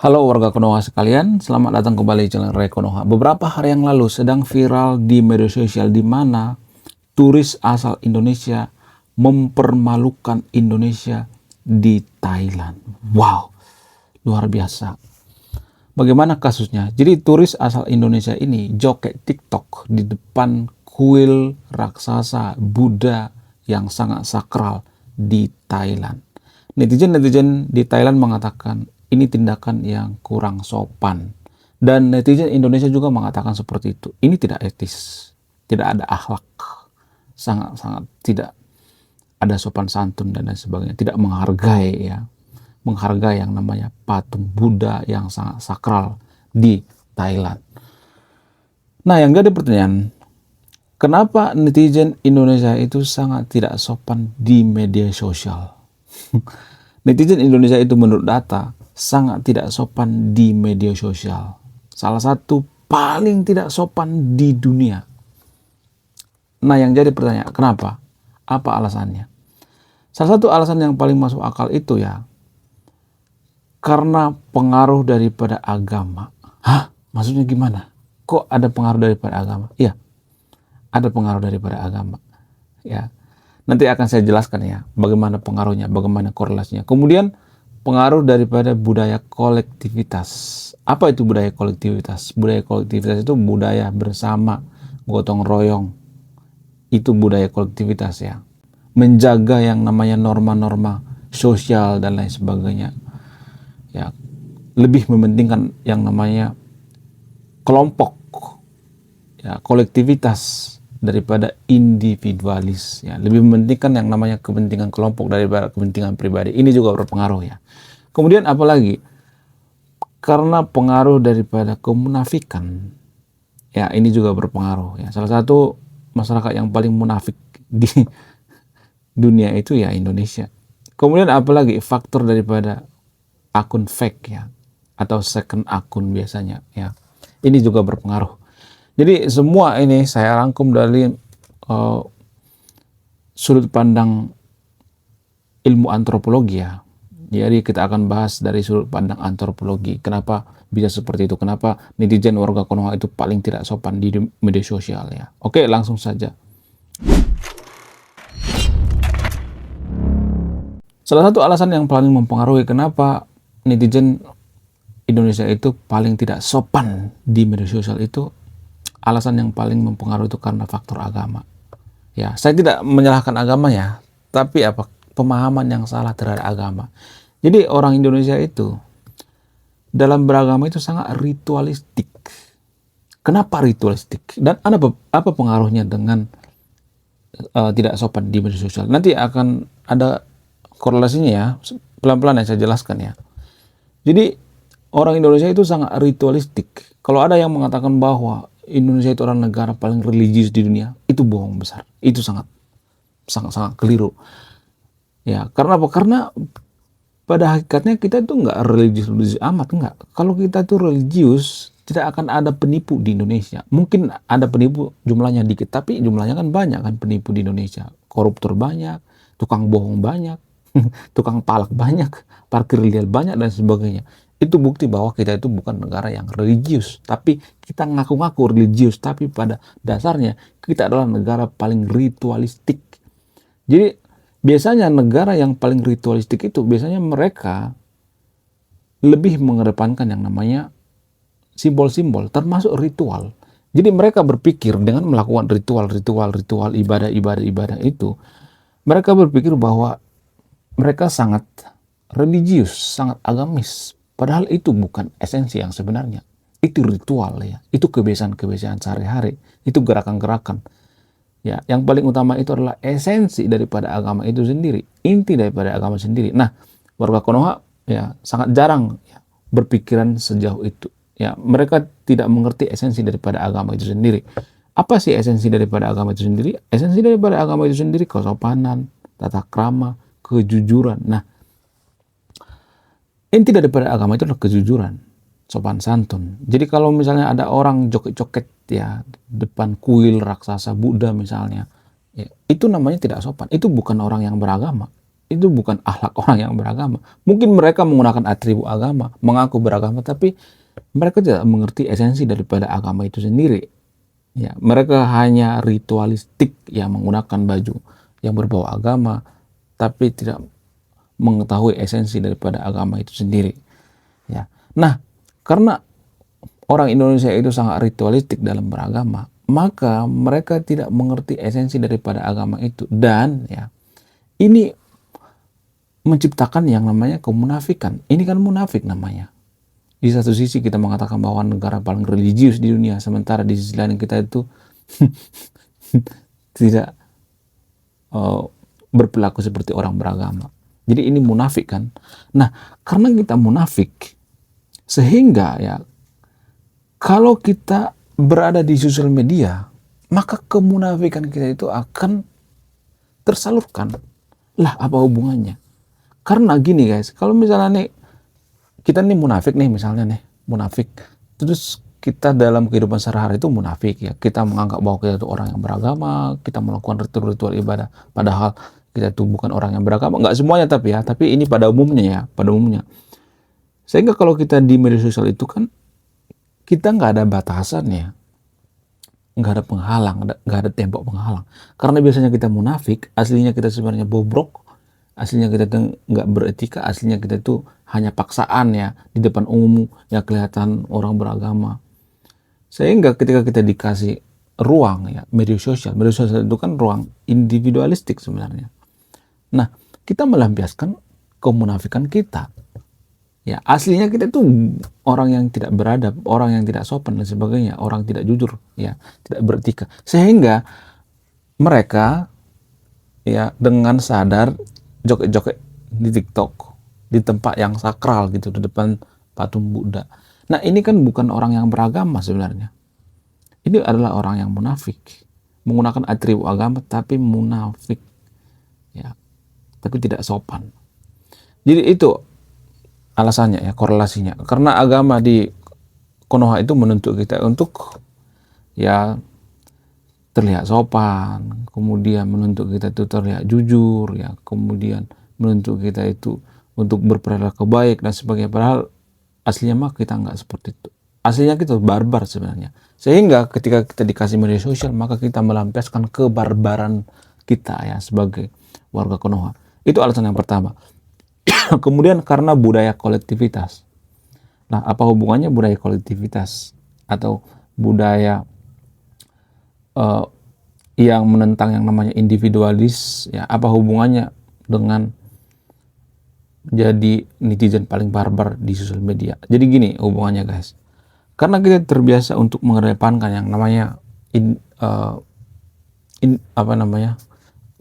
Halo warga Konoha sekalian, selamat datang kembali di channel Ray Konoha. Beberapa hari yang lalu sedang viral di media sosial di mana turis asal Indonesia mempermalukan Indonesia di Thailand. Wow, luar biasa. Bagaimana kasusnya? Jadi turis asal Indonesia ini joget TikTok di depan kuil raksasa Buddha yang sangat sakral di Thailand. Netizen-netizen di Thailand mengatakan ini tindakan yang kurang sopan. Dan netizen Indonesia juga mengatakan seperti itu. Ini tidak etis, tidak ada akhlak, sangat-sangat tidak ada sopan santun dan lain sebagainya, tidak menghargai menghargai yang namanya patung Buddha yang sangat sakral di Thailand. Nah, yang jadi pertanyaan, kenapa netizen Indonesia itu sangat tidak sopan di media sosial? Netizen Indonesia itu menurut data sangat tidak sopan di media sosial. Salah satu paling tidak sopan di dunia. Nah, yang jadi pertanyaan, kenapa? Apa alasannya? Salah satu alasan yang paling masuk akal itu karena pengaruh daripada agama. Hah? Maksudnya gimana? Kok ada pengaruh daripada agama? Iya, ada pengaruh daripada agama. Ya, nanti akan saya jelaskan bagaimana pengaruhnya, bagaimana korelasinya. Kemudian pengaruh daripada budaya kolektivitas. Apa itu budaya kolektivitas? Budaya kolektivitas itu budaya bersama, gotong royong. Itu budaya kolektivitas menjaga yang namanya norma-norma sosial dan lain sebagainya. Lebih mementingkan yang namanya kelompok, kolektivitas daripada individualis. Lebih mementingkan yang namanya kepentingan kelompok daripada kepentingan pribadi. Ini juga berpengaruh Kemudian apalagi? Karena pengaruh daripada kemunafikan. Ini juga berpengaruh Salah satu masyarakat yang paling munafik di dunia itu Indonesia. Kemudian apalagi? Faktor daripada akun fake atau second akun biasanya Ini juga berpengaruh. Jadi semua ini saya rangkum dari sudut pandang ilmu antropologi Jadi kita akan bahas dari sudut pandang antropologi. Kenapa bisa seperti itu? Kenapa netizen warga Konoha itu paling tidak sopan di media sosial Oke, langsung saja. Salah satu alasan yang paling mempengaruhi kenapa netizen Indonesia itu paling tidak sopan di media sosial itu, alasan yang paling mempengaruhi itu karena faktor agama. Saya tidak menyalahkan agama tapi pemahaman yang salah terhadap agama. Jadi orang Indonesia itu dalam beragama itu sangat ritualistik. Kenapa ritualistik? Dan apa pengaruhnya dengan tidak sopan di media sosial? Nanti akan ada korelasinya pelan-pelan saya jelaskan Jadi orang Indonesia itu sangat ritualistik. Kalau ada yang mengatakan bahwa Indonesia itu orang negara paling religius di dunia, itu bohong besar. Itu sangat keliru. Karena apa? Karena pada hakikatnya kita itu nggak religius amat, enggak. Kalau kita itu religius, tidak akan ada penipu di Indonesia. Mungkin ada penipu, jumlahnya dikit, tapi jumlahnya kan banyak kan penipu di Indonesia. Koruptor banyak, tukang bohong banyak, tukang palak banyak, parkir liar banyak dan sebagainya. Itu bukti bahwa kita itu bukan negara yang religius, tapi kita ngaku-ngaku religius, tapi pada dasarnya kita adalah negara paling ritualistik. Jadi biasanya negara yang paling ritualistik itu biasanya mereka lebih mengedepankan yang namanya simbol-simbol, termasuk ritual. Jadi mereka berpikir dengan melakukan ritual, ibadah itu, mereka berpikir bahwa mereka sangat religius, sangat agamis. Padahal itu bukan esensi yang sebenarnya. Itu ritual itu kebiasaan-kebiasaan sehari-hari, itu gerakan-gerakan. Yang paling utama itu adalah esensi daripada agama itu sendiri, inti daripada agama sendiri. Nah, warga Konoha sangat jarang berpikiran sejauh itu. Mereka tidak mengerti esensi daripada agama itu sendiri. Apa sih esensi daripada agama itu sendiri? Esensi daripada agama itu sendiri kesopanan, tata krama, kejujuran. Nah, inti daripada agama itu adalah kejujuran, sopan santun. Jadi kalau misalnya ada orang joget-joget depan kuil raksasa Buddha misalnya, itu namanya tidak sopan. Itu bukan orang yang beragama. itu bukan akhlak orang yang beragama. Mungkin mereka menggunakan atribut agama, mengaku beragama, tapi mereka tidak mengerti esensi daripada agama itu sendiri. Ya, mereka hanya ritualistik yang menggunakan baju yang berbau agama, tapi tidak mengetahui esensi daripada agama itu sendiri. Ya. Nah, karena orang Indonesia itu sangat ritualistik dalam beragama, maka mereka tidak mengerti esensi daripada agama itu, dan ya ini menciptakan yang namanya kemunafikan. Ini kan munafik namanya. Di satu sisi kita mengatakan bahwa negara paling religius di dunia, sementara di sisi lain kita itu tidak berperilaku seperti orang beragama. Jadi ini munafik kan. Nah, karena kita munafik, sehingga ya kalau kita berada di sosial media, maka kemunafikan kita itu akan tersalurkan. Lah, apa hubungannya? Karena gini guys, kalau misalnya nih kita nih munafik nih, misalnya nih munafik, terus kita dalam kehidupan sehari-hari itu munafik ya, kita menganggap bahwa kita itu orang yang beragama, kita melakukan ritual-ritual ibadah, padahal kita itu bukan orang yang beragama. Nggak semuanya tapi ya, tapi ini pada umumnya ya, pada umumnya. Sehingga kalau kita di media sosial itu kan kita nggak ada batasan ya, nggak ada penghalang, nggak ada tembok penghalang. Karena biasanya kita munafik, aslinya kita sebenarnya bobrok, aslinya kita nggak beretika, aslinya kita itu hanya paksaan ya, di depan umum ya kelihatan orang beragama. Sehingga ketika kita dikasih ruang ya, media sosial itu kan ruang individualistik sebenarnya. Nah, kita melampiaskan kemunafikan kita. Ya, aslinya kita itu orang yang tidak beradab, orang yang tidak sopan dan sebagainya, orang tidak jujur, ya, tidak beretika. Sehingga mereka ya dengan sadar joget-joget di TikTok, di tempat yang sakral gitu, di depan patung Buddha. Nah, ini kan bukan orang yang beragama sebenarnya. Ini adalah orang yang munafik, menggunakan atribut agama tapi munafik, ya, tapi tidak sopan. Jadi itu alasannya ya, korelasinya. Karena agama di Konoha itu menuntut kita untuk ya terlihat sopan, kemudian menuntut kita itu terlihat jujur, ya, kemudian menuntut kita itu untuk berperilaku baik dan sebagainya. Padahal aslinya mah kita nggak seperti itu. Aslinya kita barbar sebenarnya. Sehingga ketika kita dikasih media sosial, maka kita melampiaskan kebarbaran kita ya sebagai warga Konoha. Itu alasan yang pertama. Kemudian karena budaya kolektivitas. Nah, apa hubungannya budaya kolektivitas atau budaya yang menentang yang namanya individualis, ya, apa hubungannya dengan jadi netizen paling barbar di sosial media? Jadi gini hubungannya guys, karena kita terbiasa untuk mengedepankan yang namanya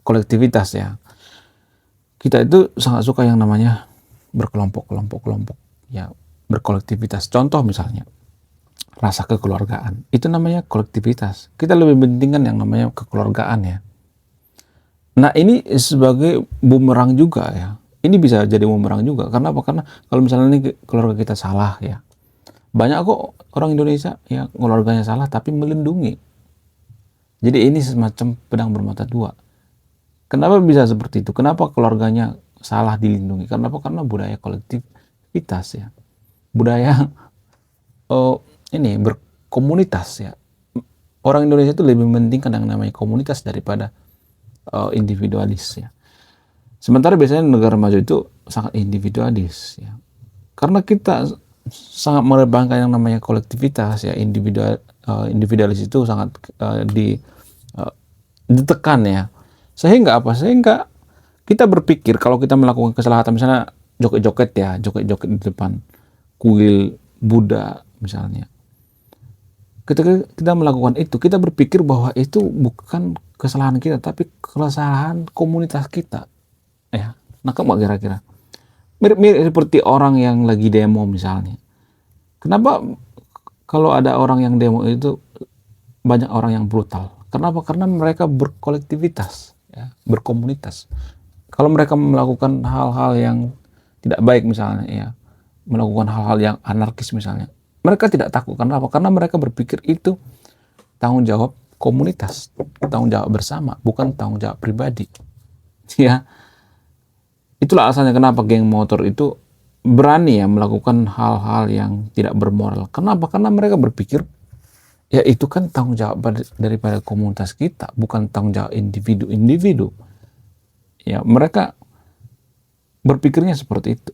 kolektivitas ya. Kita itu sangat suka yang namanya berkelompok ya, berkolektivitas. Contoh misalnya rasa kekeluargaan, itu namanya kolektivitas. Kita lebih pentingkan yang namanya kekeluargaan ya. Nah, ini sebagai bumerang juga ya. Ini bisa jadi bumerang juga. Karena apa? Karena kalau misalnya ini keluarga kita salah ya, banyak kok orang Indonesia yang keluarganya salah tapi melindungi. Jadi ini semacam pedang bermata dua. Kenapa bisa seperti itu? Kenapa keluarganya salah dilindungi? Kenapa? Karena budaya kolektivitas ya. Budaya ini berkomunitas ya. Orang Indonesia itu lebih mementingkan yang namanya komunitas daripada individualis ya. Sementara biasanya negara maju itu sangat individualis ya. Karena kita sangat menerbangkan yang namanya kolektivitas ya, individualis itu sangat ditekan ya. Sehingga apa? Sehingga kita berpikir kalau kita melakukan kesalahan, misalnya joget-joget ya, joget-joget di depan kuil Buddha misalnya. Ketika kita melakukan itu, kita berpikir bahwa itu bukan kesalahan kita, tapi kesalahan komunitas kita. Ya, nangkep nggak kira-kira? Mirip seperti orang yang lagi demo misalnya. Kenapa kalau ada orang yang demo itu banyak orang yang brutal? Kenapa? Karena mereka berkolektivitas, ya, berkomunitas. Kalau mereka melakukan hal-hal yang tidak baik misalnya, ya, melakukan hal-hal yang anarkis misalnya, mereka tidak takut. Karena apa? Karena mereka berpikir itu tanggung jawab komunitas, tanggung jawab bersama, bukan tanggung jawab pribadi. Ya, Itulah alasannya kenapa geng motor itu berani ya melakukan hal-hal yang tidak bermoral. Kenapa? Karena mereka berpikir, ya itu kan tanggung jawab daripada komunitas kita, bukan tanggung jawab individu-individu. Ya, mereka berpikirnya seperti itu.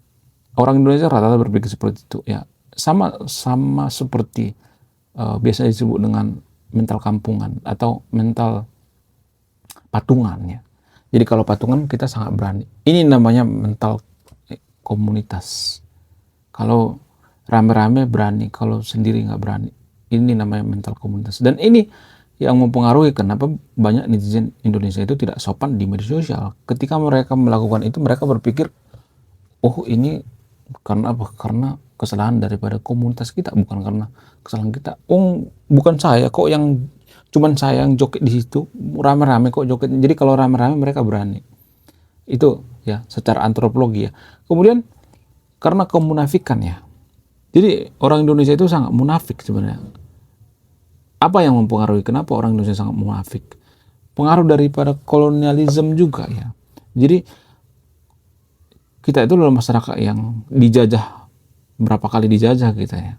Orang Indonesia rata-rata berpikir seperti itu. Ya, sama seperti biasa disebut dengan mental kampungan atau mental patungan ya. Jadi kalau patungan kita sangat berani. Ini namanya mental komunitas. Kalau rame-rame berani, kalau sendiri nggak berani. Ini namanya mental komunitas. Dan ini yang mempengaruhi kenapa banyak netizen Indonesia itu tidak sopan di media sosial. Ketika mereka melakukan itu, mereka berpikir, oh ini karena apa? Karena kesalahan daripada komunitas kita, bukan karena kesalahan kita. Oh, bukan saya kok yang, cuman saya yang joget di situ, rame-rame kok joget. Jadi kalau rame-rame mereka berani. Itu ya secara antropologi ya. Kemudian karena kemunafikan ya. Jadi orang Indonesia itu sangat munafik sebenarnya. Apa yang mempengaruhi kenapa orang Indonesia sangat munafik? Pengaruh daripada kolonialisme juga ya. Jadi kita itu adalah masyarakat yang dijajah, berapa kali dijajah kita ya.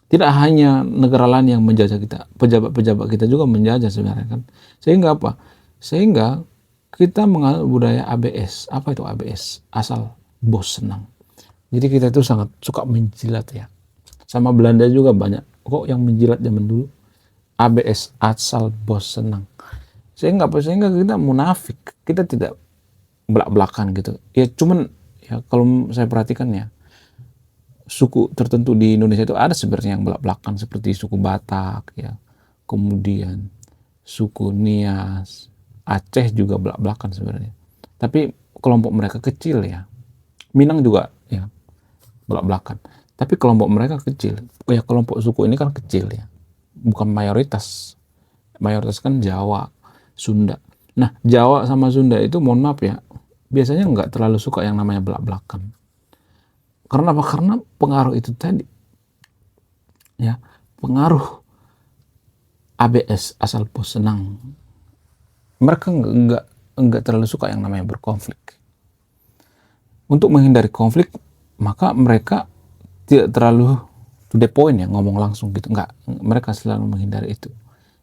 Tidak hanya negara lain yang menjajah kita, pejabat-pejabat kita juga menjajah sebenarnya kan. Sehingga apa? Sehingga kita menganut budaya ABS. Apa itu ABS? Asal bos senang. Jadi kita itu sangat suka menjilat ya. Sama Belanda juga banyak kok yang menjilat zaman dulu. ABS, asal bos senang. Sehingga apa? Sehingga kita munafik. Kita tidak belak-belakan gitu. Ya cuman ya kalau saya perhatikan ya, suku tertentu di Indonesia itu ada sebenarnya yang belak-belakan seperti suku Batak ya. Kemudian suku Nias, Aceh juga belak-belakan sebenarnya. Tapi kelompok mereka kecil ya. Minang juga ya belak-belakan. Tapi kelompok mereka kecil. Ya kelompok suku ini kan kecil ya. Bukan mayoritas. Mayoritas kan Jawa, Sunda. Nah, Jawa sama Sunda itu mohon maaf ya, biasanya nggak terlalu suka yang namanya belak-belakan. Karena apa? Karena pengaruh itu tadi. Ya, pengaruh ABS, asal bos senang. Mereka nggak terlalu suka yang namanya berkonflik. Untuk menghindari konflik, maka mereka tidak terlalu to the point ya, ngomong langsung gitu. Enggak, mereka selalu menghindari itu.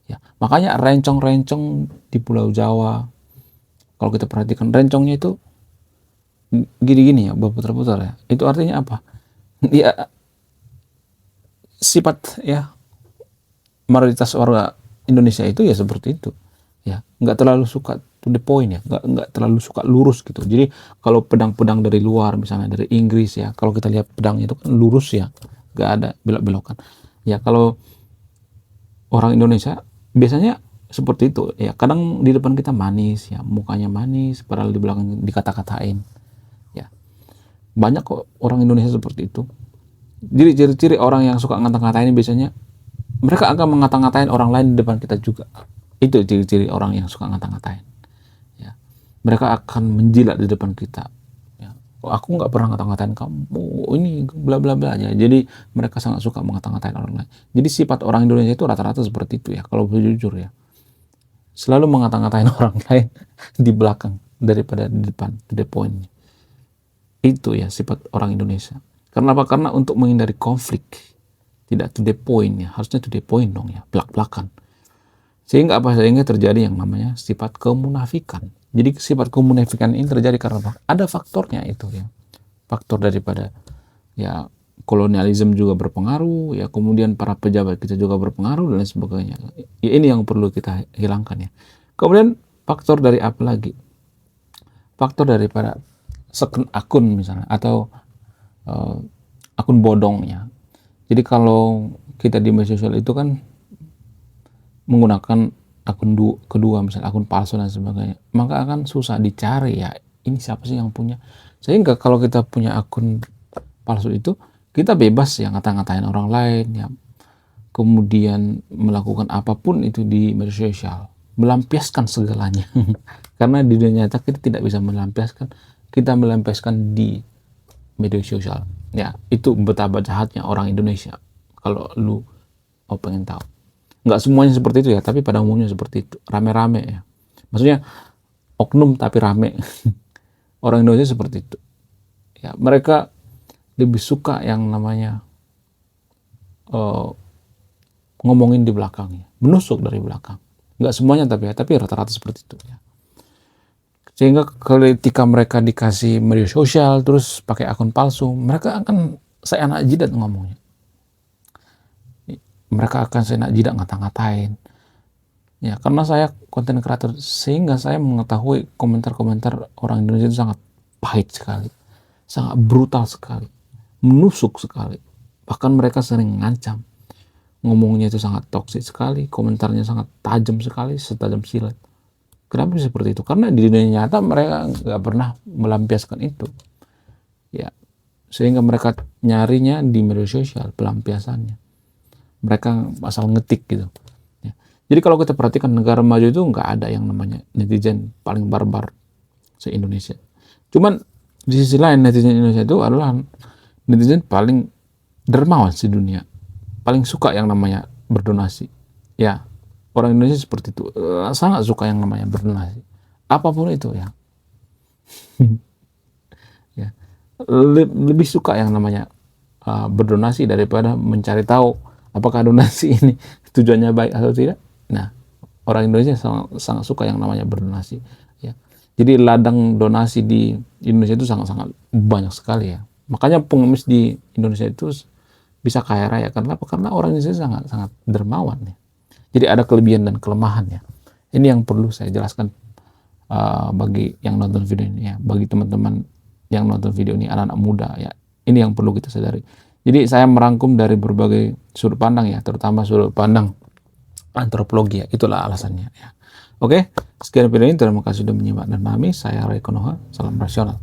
Ya, makanya rencong-rencong di Pulau Jawa, kalau kita perhatikan rencongnya itu gini-gini ya, berputar-putar ya. Itu artinya apa? Ya, sifat ya mayoritas warga Indonesia itu ya seperti itu. Ya, nggak terlalu suka to the point ya, nggak terlalu suka lurus gitu. Jadi kalau pedang-pedang dari luar, misalnya dari Inggris ya, kalau kita lihat pedang itu kan lurus ya, nggak ada belok-belokan. Ya kalau orang Indonesia biasanya seperti itu ya, kadang di depan kita manis ya, mukanya manis, padahal di belakang dikata-katain. Ya, banyak kok orang Indonesia seperti itu. Jadi ciri-ciri orang yang suka ngata-ngatain biasanya mereka akan mengata-ngatain orang lain di depan kita juga. Itu ciri-ciri orang yang suka ngata-ngatain. Ya, mereka akan menjilat di depan kita. Ya, aku nggak pernah ngata-ngatain kamu, ini bla bla bla aja. Jadi mereka sangat suka mengata-ngatain orang lain. Jadi sifat orang Indonesia itu rata-rata seperti itu ya, kalau jujur ya. Selalu mengata-ngatain orang lain di belakang daripada di depan, to the point. Itu ya sifat orang Indonesia. Karena apa? Karena untuk menghindari konflik, tidak to the point ya, harusnya to the point dong ya, belak-belakan. Sehingga apa? Sehingga terjadi yang namanya sifat kemunafikan. Jadi sifat kemunafikan ini terjadi karena apa? Ada faktornya itu ya. Faktor daripada ya kolonialisme juga berpengaruh, ya kemudian para pejabat kita juga berpengaruh dan lain sebagainya. Ya, ini yang perlu kita hilangkan ya. Kemudian faktor dari apa lagi? Faktor daripada second akun misalnya atau akun bodongnya. Jadi kalau kita di media sosial itu kan menggunakan akun kedua, misalnya akun palsu dan sebagainya, maka akan susah dicari ya, ini siapa sih yang punya. Sehingga kalau kita punya akun palsu itu, kita bebas ya ngata-ngatain orang lain ya, kemudian melakukan apapun itu di media sosial, melampiaskan segalanya. Karena di dunia nyata kita tidak bisa melampiaskan, kita melampiaskan di media sosial ya. Itu betapa jahatnya orang Indonesia kalau lu mau pengen tahu. Nggak semuanya seperti itu ya, tapi pada umumnya seperti itu, rame-rame ya. Maksudnya oknum tapi rame. Orang Indonesia seperti itu. Ya, mereka lebih suka yang namanya ngomongin di belakangnya, menusuk dari belakang. Nggak semuanya tapi rata-rata seperti itu. Ya. Sehingga ketika mereka dikasih media sosial terus pakai akun palsu, mereka akan seenak jidat ngomongnya. Mereka akan seenak jidat ngata-ngatain. Ya, karena saya konten kreator, sehingga saya mengetahui komentar-komentar orang Indonesia itu sangat pahit sekali, sangat brutal sekali, menusuk sekali. Bahkan mereka sering ngancam. Ngomongnya itu sangat toksik sekali, komentarnya sangat tajam sekali, setajam silet. Kenapa seperti itu? Karena di dunia nyata mereka nggak pernah melampiaskan itu. Ya, sehingga mereka nyarinya di media sosial pelampiasannya. Mereka asal ngetik gitu. Ya. Jadi kalau kita perhatikan negara maju itu nggak ada yang namanya netizen paling barbar se-Indonesia. Cuman di sisi lain netizen Indonesia itu adalah netizen paling dermawan di dunia, paling suka yang namanya berdonasi. Ya, orang Indonesia seperti itu, sangat suka yang namanya berdonasi, apapun itu ya. Ya, lebih suka yang namanya berdonasi daripada mencari tahu apakah donasi ini tujuannya baik atau tidak. Nah, orang Indonesia sangat suka yang namanya berdonasi. Ya, jadi ladang donasi di Indonesia itu sangat banyak sekali ya. Makanya pengemis di Indonesia itu bisa kaya raya. Karena apa? Karena orang Indonesia sangat dermawan ya. Jadi ada kelebihan dan kelemahannya. Ini yang perlu saya jelaskan bagi yang nonton video ini ya, bagi teman-teman yang nonton video ini, anak-anak muda ya. Ini yang perlu kita sadari. Jadi saya merangkum dari berbagai sudut pandang ya, terutama sudut pandang antropologi ya. Itulah alasannya ya. Oke, sekian video ini. Terima kasih sudah menyimak dan memahami. Saya Ray Konoha. Salam rasional.